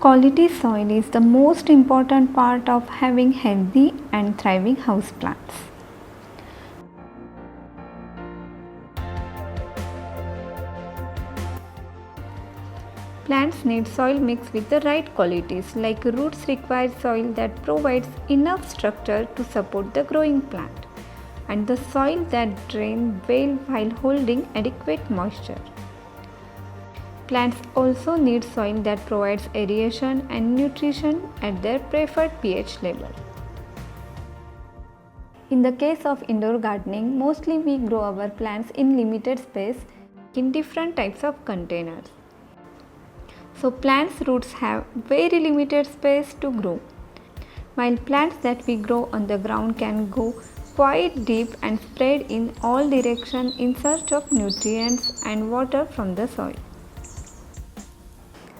Quality soil is the most important part of having healthy and thriving houseplants. Plants need soil mix with the right qualities, like roots require soil that provides enough structure to support the growing plant, and the soil that drains well while holding adequate moisture. Plants also need soil that provides aeration and nutrition at their preferred pH level. In the case of indoor gardening, mostly we grow our plants in limited space in different types of containers. So plants' roots have very limited space to grow, while plants that we grow on the ground can go quite deep and spread in all directions in search of nutrients and water from the soil.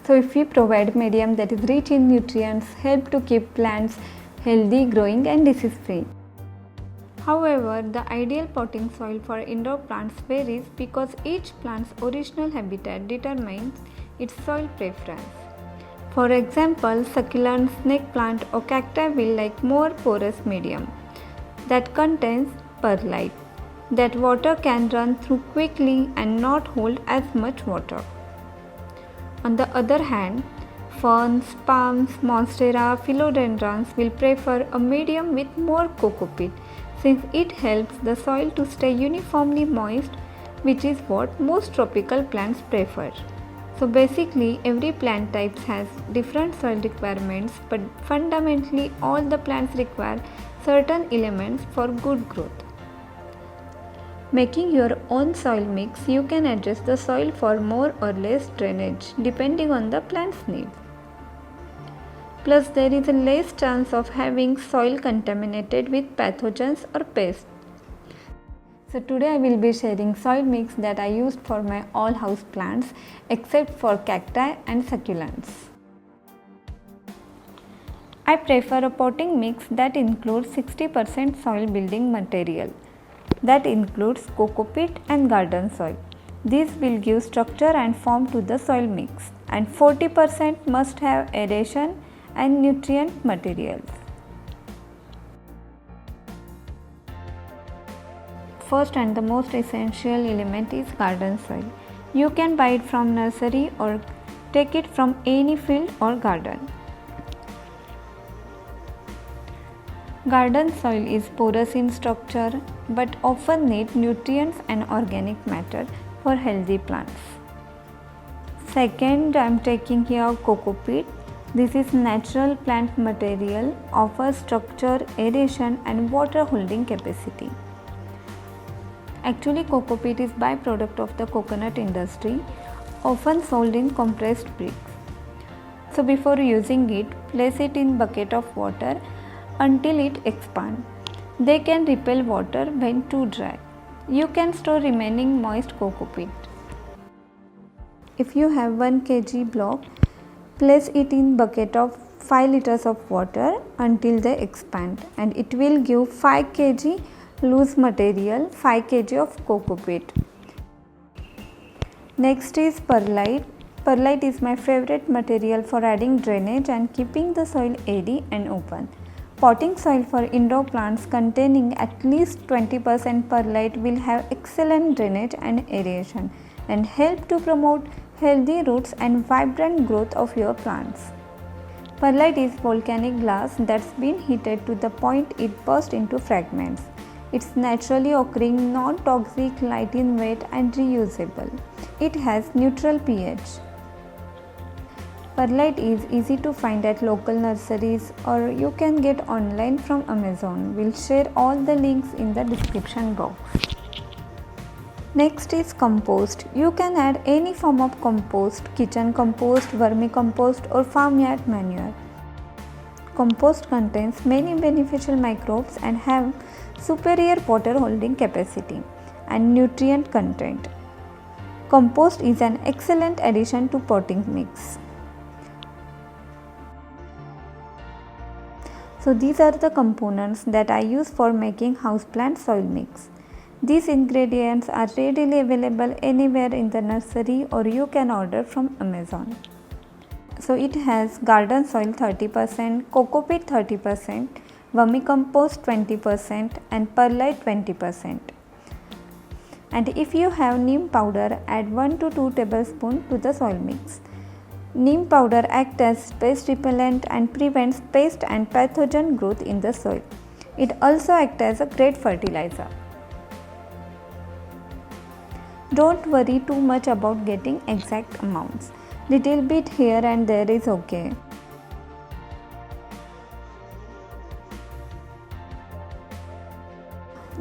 So if we provide medium that is rich in nutrients, help to keep plants healthy, growing and disease free. However, the ideal potting soil for indoor plants varies because each plant's original habitat determines its soil preference. For example, succulent, snake plant or cacti will like more porous medium that contains perlite, that water can run through quickly and not hold as much water. On the other hand, ferns, palms, monstera, philodendrons will prefer a medium with more cocopeat since it helps the soil to stay uniformly moist, which is what most tropical plants prefer. So basically, every plant type has different soil requirements, but fundamentally all the plants require certain elements for good growth. Making your own soil mix, you can adjust the soil for more or less drainage depending on the plant's needs. Plus, there is a less chance of having soil contaminated with pathogens or pests. So today I will be sharing soil mix that I used for my all house plants except for cacti and succulents. I prefer a potting mix that includes 60% soil building material. That includes cocopeat and garden soil. These will give structure and form to the soil mix, and 40% must have aeration and nutrient materials. First and the most essential element is garden soil. You can buy it from nursery or take it from any field or garden. Garden soil is porous in structure but often need nutrients and organic matter for healthy plants. Second, I am taking here cocopeat. This is natural plant material, offers structure, aeration and water holding capacity. Actually, cocopeat is byproduct of the coconut industry, often sold in compressed bricks. So before using it, place it in bucket of water until it expands. They can repel water when too dry. You can store remaining moist cocopeat. If you have 1 kg block, place it in bucket of 5 liters of water until they expand, and it will give 5 kg loose material, 5 kg of cocopeat. Next is perlite. Perlite is my favorite material for adding drainage and keeping the soil airy and open. Potting soil for indoor plants containing at least 20% perlite will have excellent drainage and aeration and help to promote healthy roots and vibrant growth of your plants. Perlite is volcanic glass that's been heated to the point it bursts into fragments. It's naturally occurring, non-toxic, light in weight and reusable. It has neutral pH. Perlite is easy to find at local nurseries or you can get online from Amazon. We'll share all the links in the description box. Next is compost. You can add any form of compost, kitchen compost, vermicompost or farmyard manure. Compost contains many beneficial microbes and have superior water holding capacity and nutrient content. Compost is an excellent addition to potting mix. So these are the components that I use for making houseplant soil mix. These ingredients are readily available anywhere in the nursery or you can order from Amazon. So it has garden soil 30%, cocopeat 30%, vermicompost 20% and perlite 20%. And if you have neem powder, add 1 to 2 tablespoons to the soil mix. Neem powder acts as pest repellent and prevents pest and pathogen growth in the soil. It also acts as a great fertilizer. Don't worry too much about getting exact amounts. Little bit here and there is okay.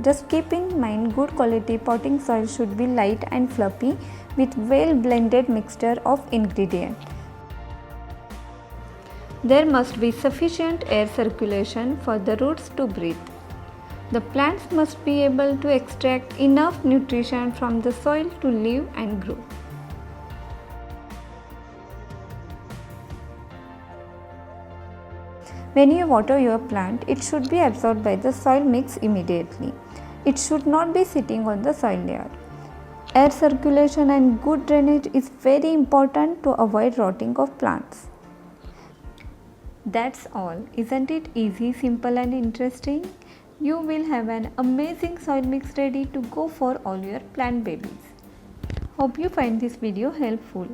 Just keep in mind, good quality potting soil should be light and fluffy with well blended mixture of ingredients. There must be sufficient air circulation for the roots to breathe. The plants must be able to extract enough nutrition from the soil to live and grow. When you water your plant, it should be absorbed by the soil mix immediately. It should not be sitting on the soil layer. Air circulation and good drainage is very important to avoid rotting of plants. That's all. Isn't it easy, simple and interesting? You will have an amazing soil mix ready to go for all your plant babies. Hope you find this video helpful.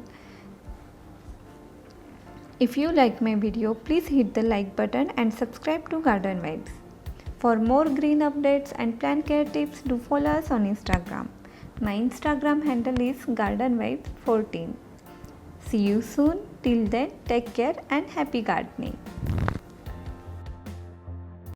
If you like my video, please hit the like button and subscribe to Garden Vibes. For more green updates and plant care tips, do follow us on Instagram. My Instagram handle is GardenVibes14. See you soon. Till then, take care and happy gardening.